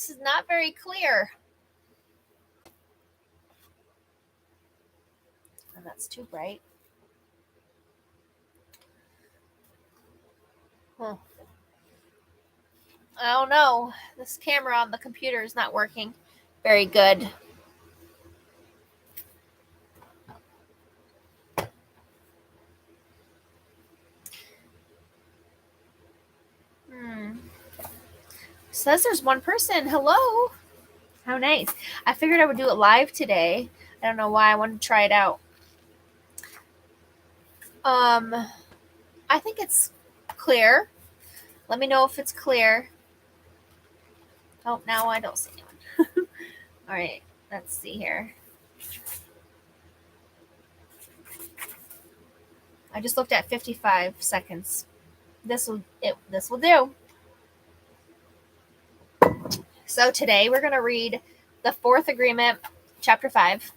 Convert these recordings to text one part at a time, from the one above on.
this is not very clear. Oh, that's too bright. Huh. I don't know. This camera on the computer is not working very good. Says there's one person. Hello. How nice. I figured I would do it live today. I don't know why. I wanted to try it out. I think it's clear. Let me know if it's clear. Oh, now I don't see anyone. All right. Let's see here. I just looked at 55 seconds. This will do. So today we're going to read the Fourth Agreement, Chapter 5,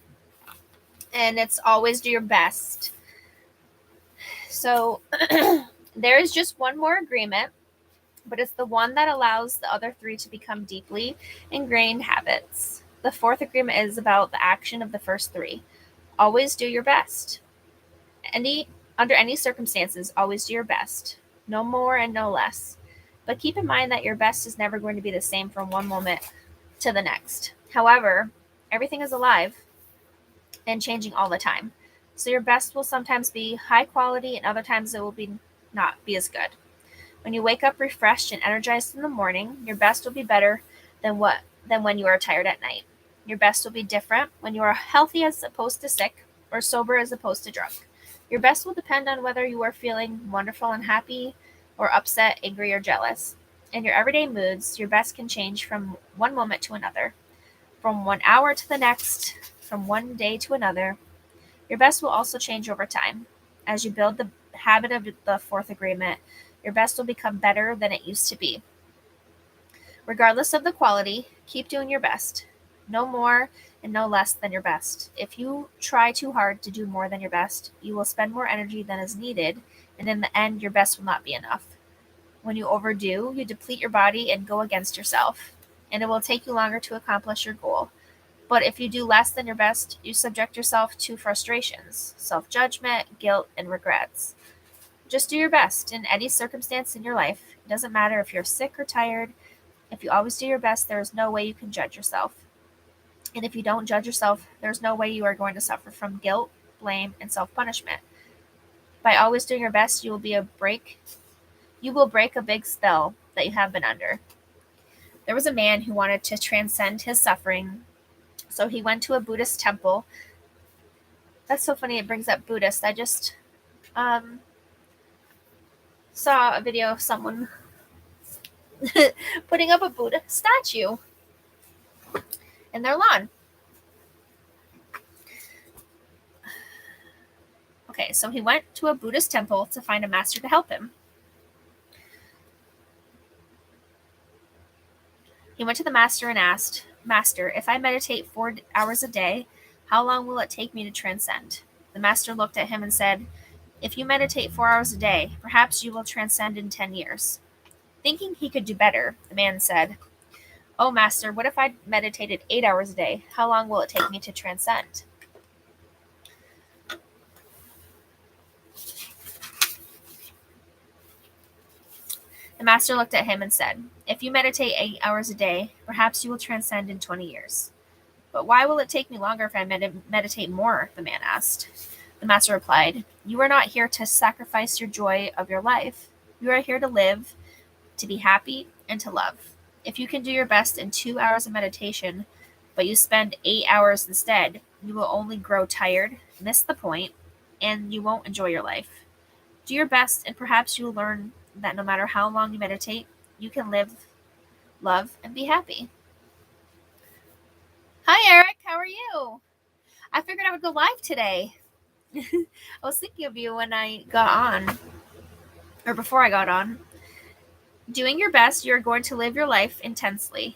and it's always do your best. So there is just one more agreement, but it's the one that allows the other three to become deeply ingrained habits. The fourth agreement is about the action of the first three. Always do your best. Under any circumstances, always do your best. No more and no less. But keep in mind that your best is never going to be the same from one moment to the next. However, everything is alive and changing all the time. So your best will sometimes be high quality and other times it will not be as good. When you wake up refreshed and energized in the morning, your best will be better than when you are tired at night. Your best will be different when you are healthy as opposed to sick or sober as opposed to drunk. Your best will depend on whether you are feeling wonderful and happy or upset, angry, or jealous. In your everyday moods, your best can change from one moment to another, from 1 hour to the next, from one day to another. Your best will also change over time. As you build the habit of the fourth agreement, your best will become better than it used to be. Regardless of the quality, keep doing your best. No more and no less than your best. If you try too hard to do more than your best, you will spend more energy than is needed, and in the end, your best will not be enough. When you overdo, you deplete your body and go against yourself, and it will take you longer to accomplish your goal. But if you do less than your best, you subject yourself to frustrations, self-judgment, guilt, and regrets. Just do your best in any circumstance in your life. It doesn't matter if you're sick or tired. If you always do your best, there is no way you can judge yourself. And if you don't judge yourself, there's no way you are going to suffer from guilt, blame, and self-punishment. By always doing your best, you will break a big spell that you have been under. There was a man who wanted to transcend his suffering, so he went to a Buddhist temple. That's so funny, it brings up Buddhist. I just saw a video of someone putting up a Buddha statue in their lawn. Okay, so he went to a Buddhist temple to find a master to help him. He went to the master and asked, "Master, if I meditate 4 hours a day, how long will it take me to transcend?" The master looked at him and said, "If you meditate 4 hours a day, perhaps you will transcend in 10 years. Thinking he could do better, the man said, "Oh, master, what if I meditated 8 hours a day? How long will it take me to transcend?" The master looked at him and said, "If you meditate 8 hours a day, perhaps you will transcend in 20 years. "But why will it take me longer if I meditate more?" the man asked. The master replied, "You are not here to sacrifice your joy of your life. You are here to live, to be happy, and to love. If you can do your best in 2 hours of meditation, but you spend 8 hours instead, you will only grow tired, miss the point, and you won't enjoy your life. Do your best, and perhaps you will learn that no matter how long you meditate, you can live, love, and be happy." Hi, Eric. How are you? I figured I would go live today. I was thinking of you when I got on, or before I got on. Doing your best, you're going to live your life intensely.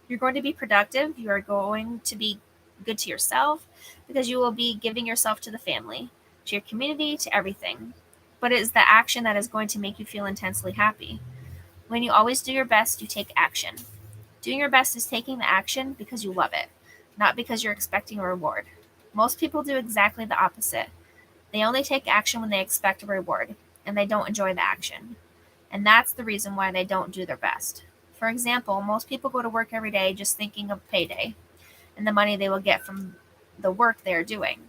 You're going to be productive. You are going to be good to yourself because you will be giving yourself to the family, to your community, to everything. But it is the action that is going to make you feel intensely happy. When you always do your best, you take action. Doing your best is taking the action because you love it, not because you're expecting a reward. Most people do exactly the opposite. They only take action when they expect a reward, and they don't enjoy the action. And that's the reason why they don't do their best. For example, most people go to work every day just thinking of payday and the money they will get from the work they are doing.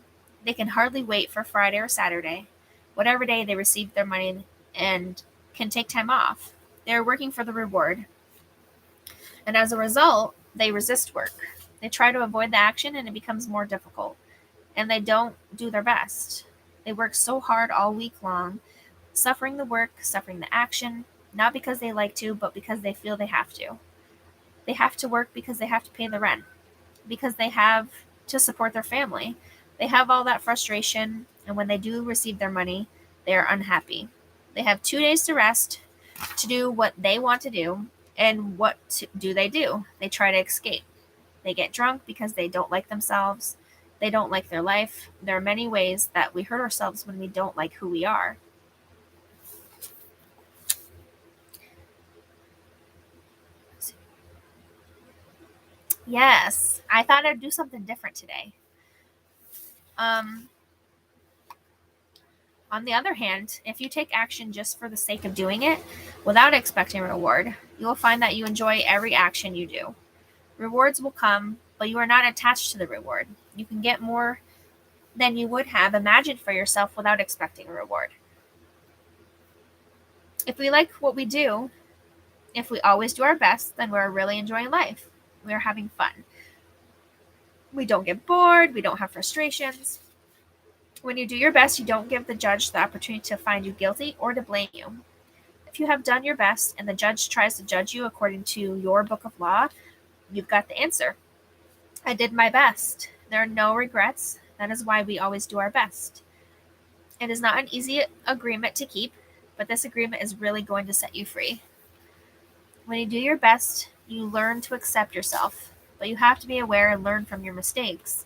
They can hardly wait for Friday or Saturday, whatever day they receive their money, and can take time off. They are working for the reward, and as a result, they resist work. They try to avoid the action and it becomes more difficult, and they don't do their best. They work so hard all week long, suffering the work, suffering the action, not because they like to, but because they feel they have to. They have to work because they have to pay the rent, because they have to support their family. They have all that frustration, and when they do receive their money, they are unhappy. They have 2 days to rest, to do what they want to do, and do they do? They try to escape. They get drunk because they don't like themselves. They don't like their life. There are many ways that we hurt ourselves when we don't like who we are. Yes, I thought I'd do something different today. Um, On the other hand, if you take action just for the sake of doing it, without expecting a reward, you will find that you enjoy every action you do. Rewards will come, but you are not attached to the reward. You can get more than you would have imagined for yourself without expecting a reward. If we like what we do, if we always do our best, then we're really enjoying life. We are having fun. We don't get bored, we don't have frustrations. When you do your best, you don't give the judge the opportunity to find you guilty or to blame you. If you have done your best and the judge tries to judge you according to your book of law, you've got the answer. I did my best. There are no regrets. That is why we always do our best. It is not an easy agreement to keep, but this agreement is really going to set you free. When you do your best, you learn to accept yourself, but you have to be aware and learn from your mistakes.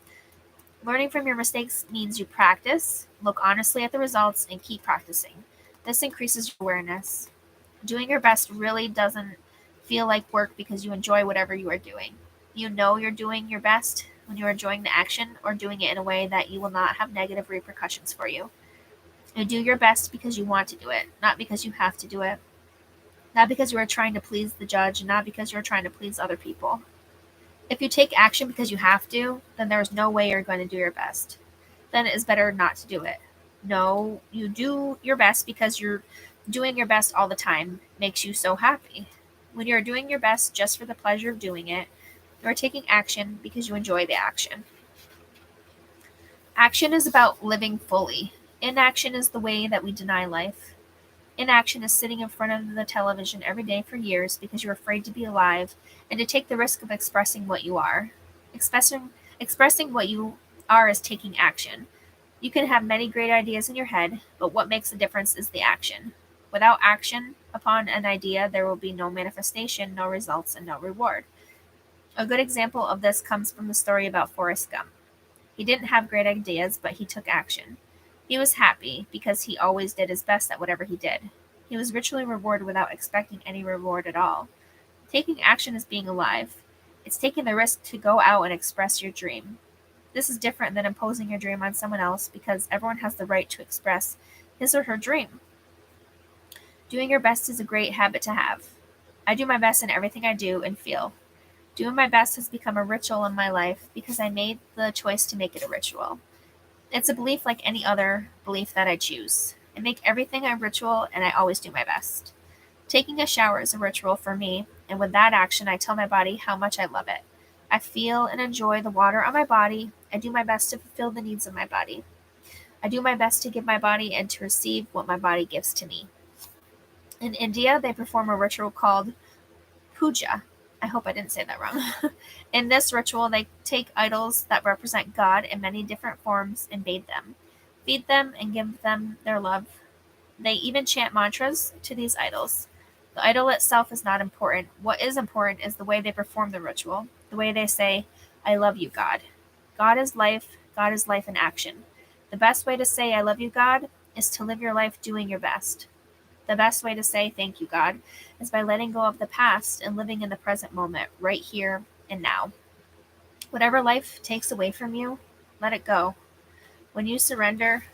Learning from your mistakes means you practice, look honestly at the results, and keep practicing. This increases your awareness. Doing your best really doesn't feel like work because you enjoy whatever you are doing. You know you're doing your best when you are enjoying the action or doing it in a way that you will not have negative repercussions for you. You do your best because you want to do it, not because you have to do it. Not because you are trying to please the judge, and not because you are trying to please other people. If you take action because you have to, then there is no way you're going to do your best. Then it is better not to do it. No, you do your best because you're doing your best all the time makes you so happy. When you're doing your best just for the pleasure of doing it, you are taking action because you enjoy the action. Action is about living fully. Inaction is the way that we deny life. Inaction is sitting in front of the television every day for years because you're afraid to be alive and to take the risk of expressing what you are. Expressing what you are is taking action. You can have many great ideas in your head, but what makes a difference is the action. Without action upon an idea, there will be no manifestation, no results, and no reward. A good example of this comes from the story about Forrest Gump. He didn't have great ideas, but he took action. He was happy because he always did his best at whatever he did. He was richly rewarded without expecting any reward at all. Taking action is being alive. It's taking the risk to go out and express your dream. This is different than imposing your dream on someone else because everyone has the right to express his or her dream. Doing your best is a great habit to have. I do my best in everything I do and feel. Doing my best has become a ritual in my life because I made the choice to make it a ritual. It's a belief like any other belief that I choose. I make everything a ritual and I always do my best. Taking a shower is a ritual for me, and with that action, I tell my body how much I love it. I feel and enjoy the water on my body. I do my best to fulfill the needs of my body. I do my best to give my body and to receive what my body gives to me. In India, they perform a ritual called puja. I hope I didn't say that wrong. In this ritual, they take idols that represent God in many different forms and bathe them, feed them, and give them their love. They even chant mantras to these idols. The idol itself is not important. What is important is the way they perform the ritual, the way they say, I love you, God. God is life. God is life in action. The best way to say, I love you, God, is to live your life doing your best. The best way to say thank you, God, is by letting go of the past and living in the present moment, right here and now. Whatever life takes away from you, let it go. When you surrender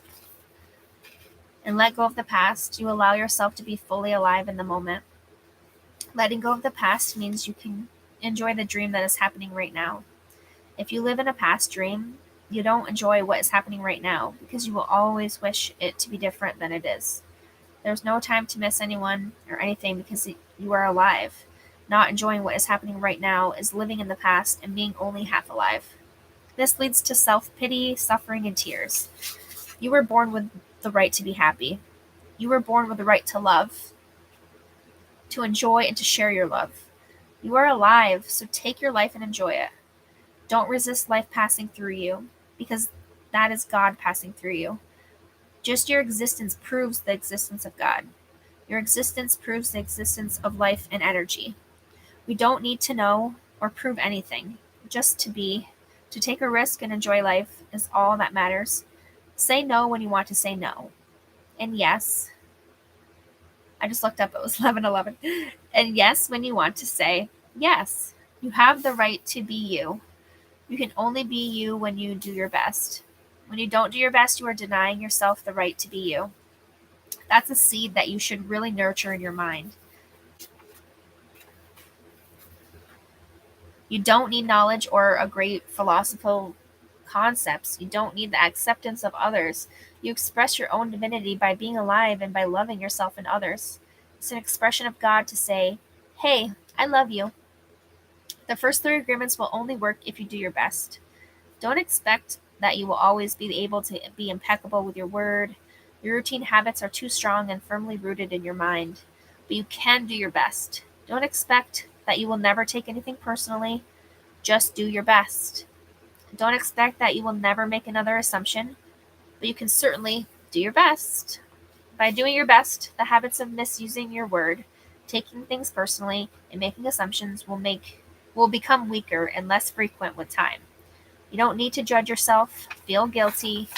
and let go of the past, you allow yourself to be fully alive in the moment. Letting go of the past means you can enjoy the dream that is happening right now. If you live in a past dream, you don't enjoy what is happening right now because you will always wish it to be different than it is. There's no time to miss anyone or anything because you are alive. Not enjoying what is happening right now is living in the past and being only half alive. This leads to self pity, suffering, and tears. You were born with the right to be happy. You were born with the right to love, to enjoy, and to share your love. You are alive, so take your life and enjoy it. Don't resist life passing through you because that is God passing through you. Just your existence proves the existence of God. Your existence proves the existence of life and energy. We don't need to know or prove anything. Just to be, to take a risk and enjoy life is all that matters. Say no when you want to say no. And yes, I just looked up, it was 11:11. And yes, when you want to say yes. You have the right to be you. You can only be you when you do your best. When you don't do your best, you are denying yourself the right to be you. That's a seed that you should really nurture in your mind. You don't need knowledge or a great philosophical concepts. You don't need the acceptance of others. You express your own divinity by being alive and by loving yourself and others. It's an expression of God to say, hey, I love you. The first three agreements will only work if you do your best. Don't expect that you will always be able to be impeccable with your word. Your routine habits are too strong and firmly rooted in your mind, but you can do your best. Don't expect that you will never take anything personally. Just do your best. Don't expect that you will never make another assumption, but you can certainly do your best. By doing your best, the habits of misusing your word, taking things personally, and making assumptions will become weaker and less frequent with time. You don't need to judge yourself, feel guilty,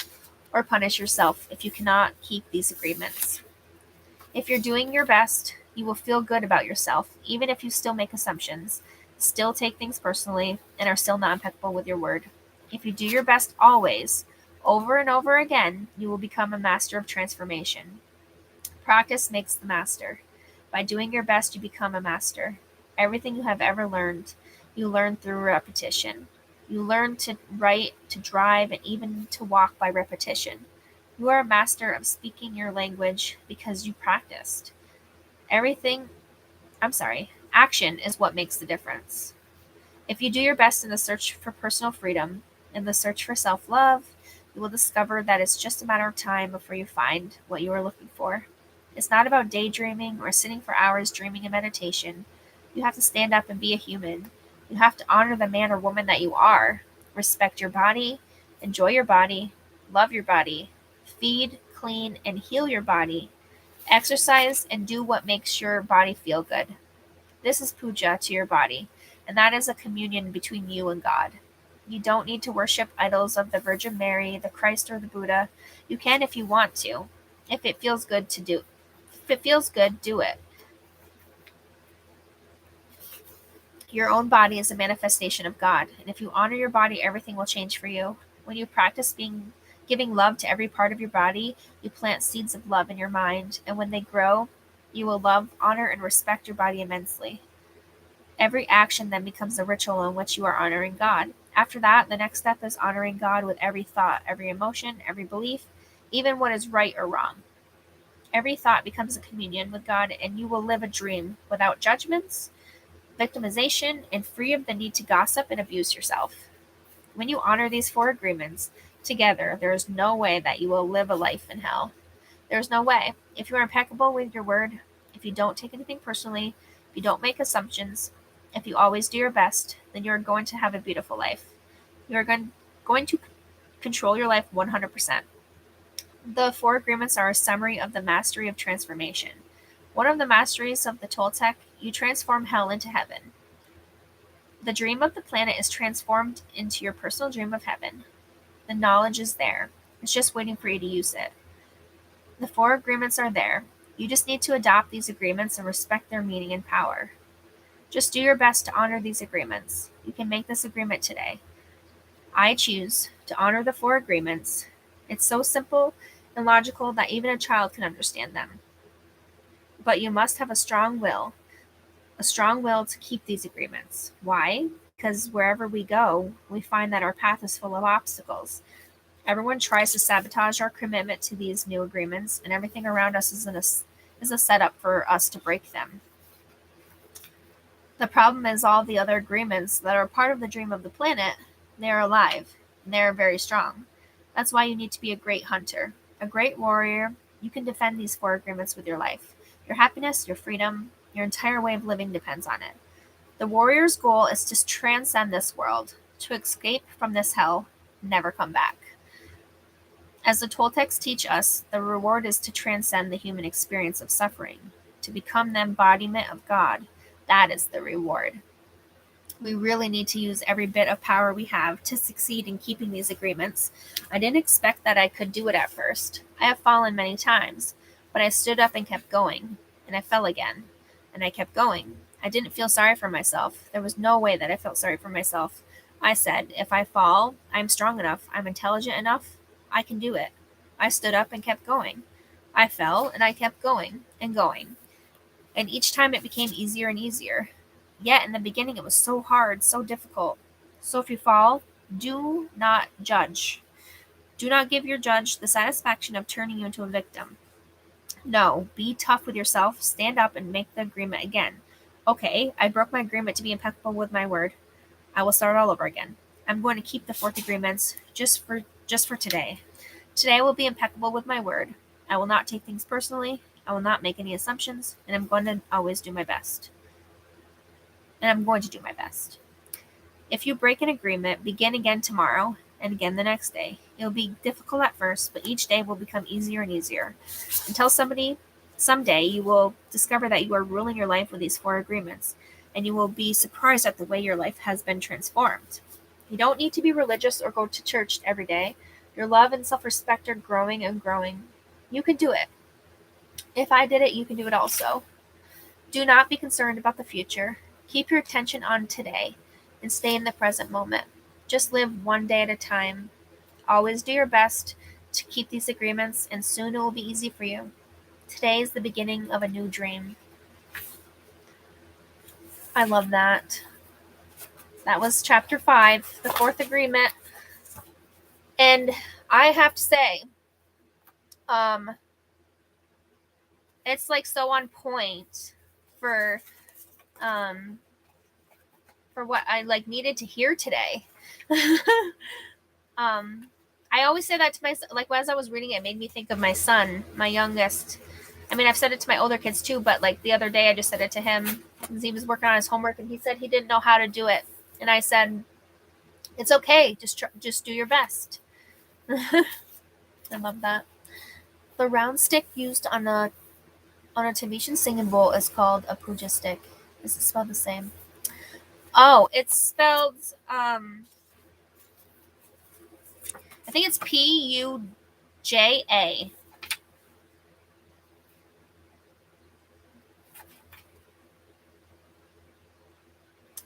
or punish yourself if you cannot keep these agreements. If you're doing your best, you will feel good about yourself, even if you still make assumptions, still take things personally, and are still not impeccable with your word. If you do your best always, over and over again, you will become a master of transformation. Practice makes the master. By doing your best, you become a master. Everything you have ever learned, you learn through repetition. You learn to write, to drive, and even to walk by repetition. You are a master of speaking your language because you practiced. Everything, action is what makes the difference. If you do your best in the search for personal freedom, in the search for self love, you will discover that it's just a matter of time before you find what you are looking for. It's not about daydreaming or sitting for hours dreaming in meditation. You have to stand up and be a human. You have to honor the man or woman that you are. Respect your body, enjoy your body, love your body, feed, clean, and heal your body. Exercise and do what makes your body feel good. This is puja to your body, and that is a communion between you and God. You don't need to worship idols of the Virgin Mary, the Christ, or the Buddha. You can if you want to. If it feels good to do. If it feels good, do it. Your own body is a manifestation of God, and if you honor your body, everything will change for you. When you practice giving love to every part of your body, you plant seeds of love in your mind, and when they grow, you will love, honor, and respect your body immensely. Every action then becomes a ritual in which you are honoring God. After that, the next step is honoring God with every thought, every emotion, every belief, even what is right or wrong. Every thought becomes a communion with God, and you will live a dream without judgments, victimization, and free of the need to gossip and abuse yourself. When you honor these four agreements together, there is no way that you will live a life in hell. There is no way. If you are impeccable with your word, if you don't take anything personally, if you don't make assumptions, if you always do your best, then you are going to have a beautiful life. You are going to control your life 100%. The four agreements are a summary of the mastery of transformation. One of the masteries of the Toltec, you transform hell into heaven. The dream of the planet is transformed into your personal dream of heaven. The knowledge is there. It's just waiting for you to use it. The four agreements are there. You just need to adopt these agreements and respect their meaning and power. Just do your best to honor these agreements. You can make this agreement today. I choose to honor the 4 agreements. It's so simple and logical that even a child can understand them. But you must have a strong will to keep these agreements. Why? Because wherever we go, we find that our path is full of obstacles. Everyone tries to sabotage our commitment to these new agreements, and everything around us is a setup for us to break them. The problem is all the other agreements that are part of the dream of the planet, they are alive, and they are very strong. That's why you need to be a great hunter, a great warrior. You can defend these 4 agreements with your life. Your happiness, your freedom, your entire way of living depends on it. The warrior's goal is to transcend this world, to escape from this hell, never come back. As the Toltecs teach us, the reward is to transcend the human experience of suffering, to become the embodiment of God. That is the reward. We really need to use every bit of power we have to succeed in keeping these agreements. I didn't expect that I could do it at first. I have fallen many times, but I stood up and kept going, and I fell again, and I kept going. I didn't feel sorry for myself. There was no way that I felt sorry for myself. I said, if I fall, I'm strong enough, I'm intelligent enough, I can do it. I stood up and kept going. I fell, and I kept going and going. And each time it became easier and easier. Yet in the beginning it was so hard, so difficult. So if you fall, do not judge. Do not give your judge the satisfaction of turning you into a victim. No, be tough with yourself, stand up and make the agreement again. Okay, I broke my agreement to be impeccable with my word. I will start all over again. I'm going to keep the 4th agreements just for today. Today I will be impeccable with my word. I will not take things personally. I will not make any assumptions, and I'm going to always do my best. And I'm going to do my best. If you break an agreement, begin again tomorrow and again the next day. It will be difficult at first, but each day will become easier and easier. Until someday you will discover that you are ruling your life with these 4 agreements, and you will be surprised at the way your life has been transformed. You don't need to be religious or go to church every day. Your love and self-respect are growing and growing. You can do it. If I did it, you can do it also. Do not be concerned about the future. Keep your attention on today and stay in the present moment. Just live one day at a time. Always do your best to keep these agreements, and soon it will be easy for you. Today is the beginning of a new dream. I love that. That was chapter 5, the 4th agreement. And I have to say, it's like so on point for what I like needed to hear today. I always say that to myself. Like as I was reading it made me think of my son, my youngest. I mean, I've said it to my older kids too, but like the other day I just said it to him because he was working on his homework and he said he didn't know how to do it. And I said, it's okay. Just do your best. I love that. The round stick used on a Tibetan singing bowl is called a puja stick. Is it spelled the same? Oh, it's spelled, I think it's Puja.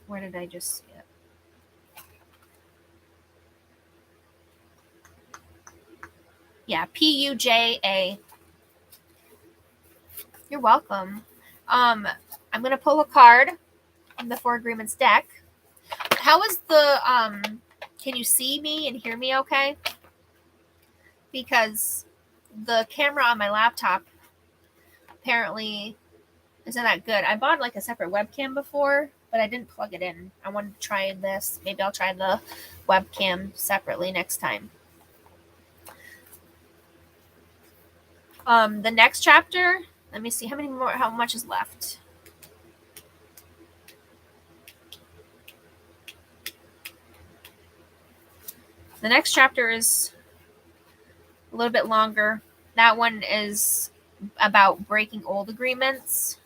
Where did I just see it? Yeah, Puja. You're welcome. I'm gonna pull a card in the 4 Agreements deck. How is the can you see me and hear me okay? Because the camera on my laptop apparently isn't that good. I bought like a separate webcam before, but I didn't plug it in. I wanted to try this. Maybe I'll try the webcam separately next time. The next chapter, let me see how much is left. The next chapter is a little bit longer. That one is about breaking old agreements.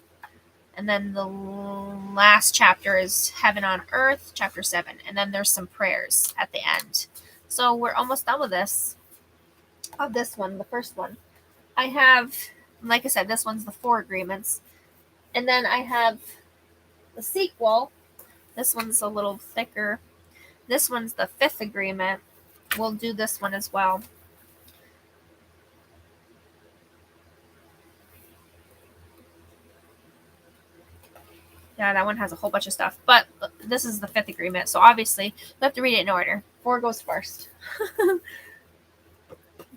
And then the last chapter is Heaven on Earth, chapter 7. And then there's some prayers at the end. So we're almost done with this. Of this one, the first one. I have Like I said, this one's the 4 agreements. And then I have the sequel. This one's a little thicker. This one's the 5th agreement. We'll do this one as well. Yeah, that one has a whole bunch of stuff. But this is the 5th agreement. So obviously, we have to read it in order. 4 goes first.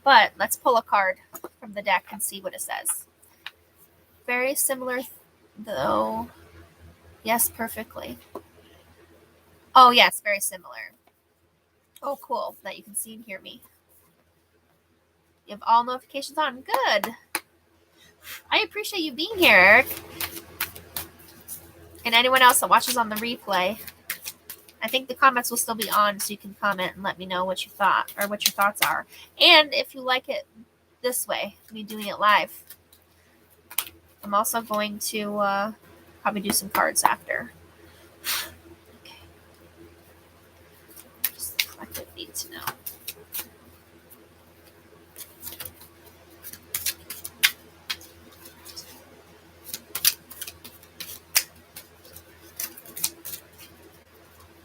But let's pull a card from the deck and see what it says. Very similar, though. Yes, perfectly. Oh, yes, very similar. Oh, cool that you can see and hear me. You have all notifications on. Good. I appreciate you being here, Eric. And anyone else that watches on the replay. I think the comments will still be on, so you can comment and let me know what you thought or what your thoughts are. And if you like it this way, me doing it live. I'm also going to probably do some cards after. Okay. Just the collective need to know.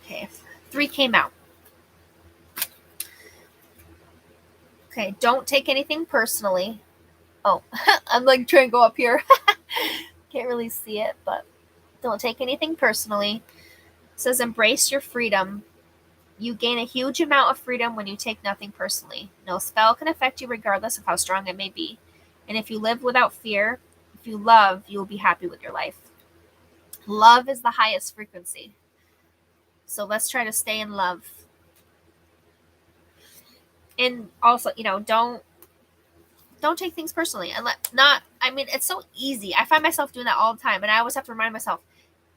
Okay, 3 came out. Okay, don't take anything personally. Oh, I'm like trying to go up here. Can't really see it, but don't take anything personally. It says embrace your freedom. You gain a huge amount of freedom when you take nothing personally. No spell can affect you regardless of how strong it may be. And if you live without fear, if you love, you will be happy with your life. Love is the highest frequency. So let's try to stay in love. And also, don't take things personally. And it's so easy. I find myself doing that all the time. And I always have to remind myself,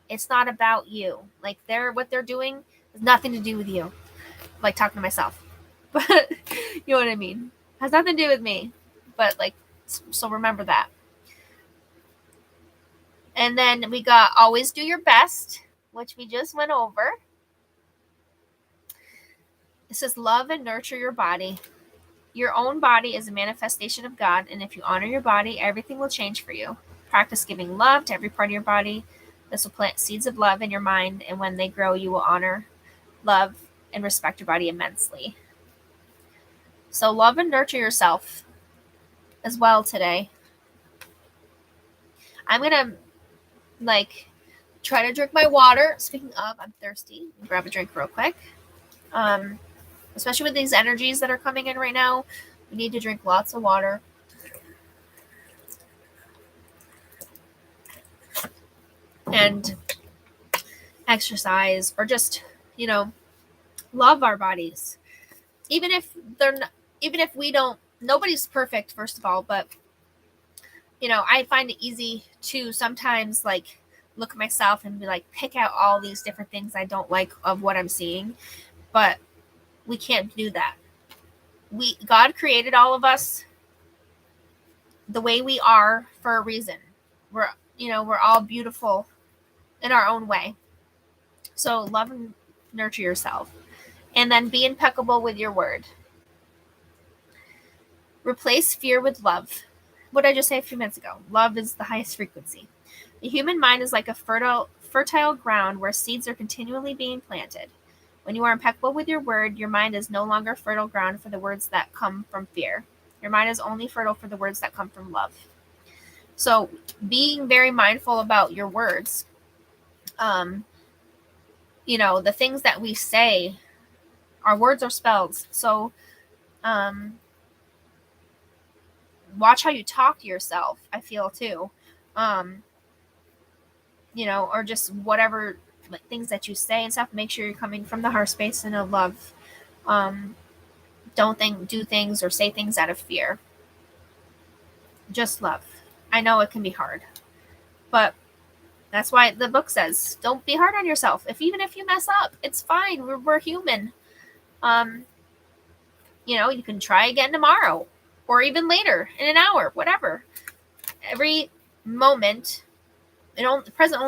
it's not about you. Like what they're doing has nothing to do with you. Like talking to myself. But you know what I mean? Has nothing to do with me. But so remember that. And then we got always do your best, which we just went over. It says love and nurture your body. Your own body is a manifestation of God, and if you honor your body, everything will change for you. Practice giving love to every part of your body. This will plant seeds of love in your mind, and when they grow, you will honor, love, and respect your body immensely. So love and nurture yourself as well today. I'm going to try to drink my water. Speaking of, I'm thirsty. Grab a drink real quick. Especially with these energies that are coming in right now, we need to drink lots of water. And exercise, or just, love our bodies. Even if we don't, nobody's perfect, first of all, but I find it easy to sometimes look at myself and be pick out all these different things I don't like of what I'm seeing. But we can't do that. God created all of us the way we are for a reason. We're all beautiful in our own way. So love and nurture yourself. And then be impeccable with your word. Replace fear with love. What did I just say a few minutes ago? Love is the highest frequency. The human mind is like a fertile ground where seeds are continually being planted. When you are impeccable with your word, your mind is no longer fertile ground for the words that come from fear. Your mind is only fertile for the words that come from love. So being very mindful about your words, the things that we say, our words are spells. So watch how you talk to yourself, I feel too. Or just whatever things that you say and stuff, make sure you're coming from the heart space and of love. Don't do things or say things out of fear. Just love. I know it can be hard, but that's why the book says don't be hard on yourself. Even if you mess up, it's fine. We're human. You can try again tomorrow or even later in an hour, whatever. Every moment, present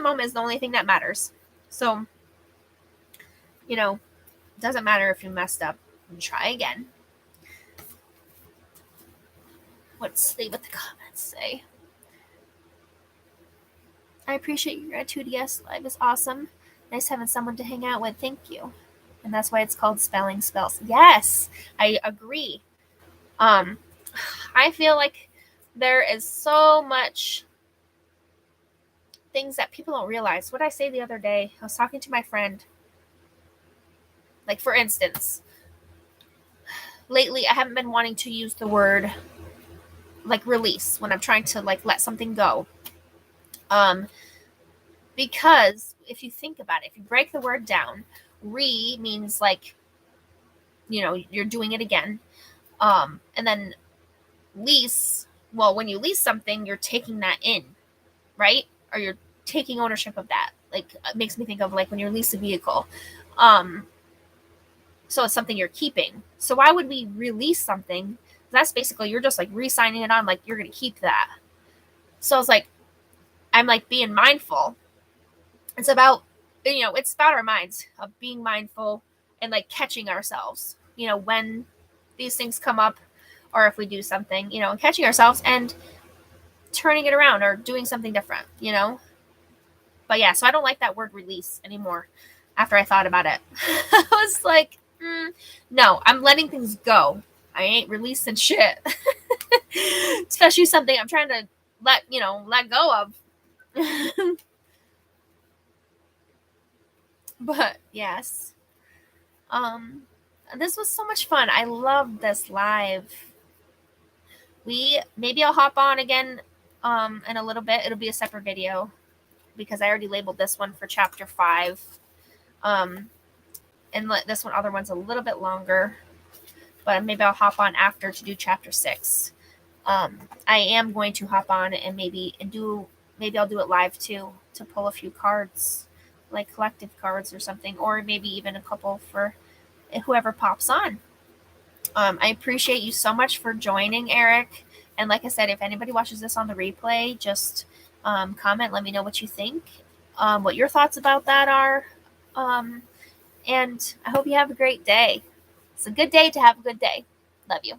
moment is the only thing that matters. So, it doesn't matter if you messed up. Try again. Let's see what the comments say. I appreciate your gratitude. Yes, live is awesome. Nice having someone to hang out with. Thank you. And that's why it's called Spelling Spells. Yes, I agree. I feel like there is so much things that people don't realize. What did I say the other day? I was talking to my friend. Like, for instance, lately I haven't been wanting to use the word like release when I'm trying to like let something go. Because if you think about it, if you break the word down, means like, you're doing it again. And then lease, well, when you lease something, you're taking that in, right? Or you're taking ownership of that. Like, it makes me think of like when you lease a vehicle. So it's something you're keeping. So why would we release something? That's basically, you're just like re-signing it on, like you're going to keep that. So it's like, I'm like being mindful. It's about, it's about our minds of being mindful and like catching ourselves, when these things come up, or if we do something, and catching ourselves and turning it around or doing something different, But yeah, so I don't like that word release anymore after I thought about it. I was like, no, I'm letting things go. I ain't releasing shit. Especially something I'm trying to let go of. But yes. This was so much fun. I love this live. Maybe I'll hop on again in a little bit. It'll be a separate video because I already labeled this one for chapter 5. And this other one's a little bit longer, but maybe I'll hop on after to do chapter 6. I am going to hop on and maybe I'll do it live too, to pull a few cards, like collective cards or something, or maybe even a couple for whoever pops on. I appreciate you so much for joining, Eric. And like I said, if anybody watches this on the replay, just comment, let me know what you think, what your thoughts about that are. And I hope you have a great day. It's a good day to have a good day. Love you.